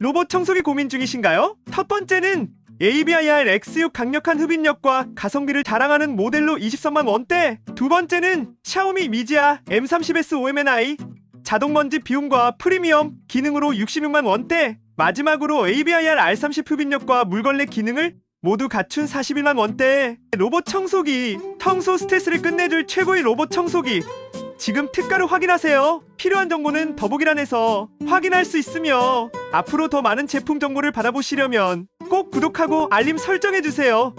로봇 청소기 고민 중이신가요? 첫 번째는 ABIR X6 강력한 흡입력과 가성비를 자랑하는 모델로 23만 원대. 두 번째는 샤오미 미지아 M30S OMNI 자동먼지 비움과 프리미엄 기능으로 66만 원대. 마지막으로 ABIR R30 흡입력과 물걸레 기능을 모두 갖춘 41만 원대. 로봇 청소기, 청소 스트레스를 끝내줄 최고의 로봇 청소기. 지금 특가로 확인하세요. 필요한 정보는 더보기란에서 확인할 수 있으며 앞으로 더 많은 제품 정보를 받아보시려면 꼭 구독하고 알림 설정해주세요.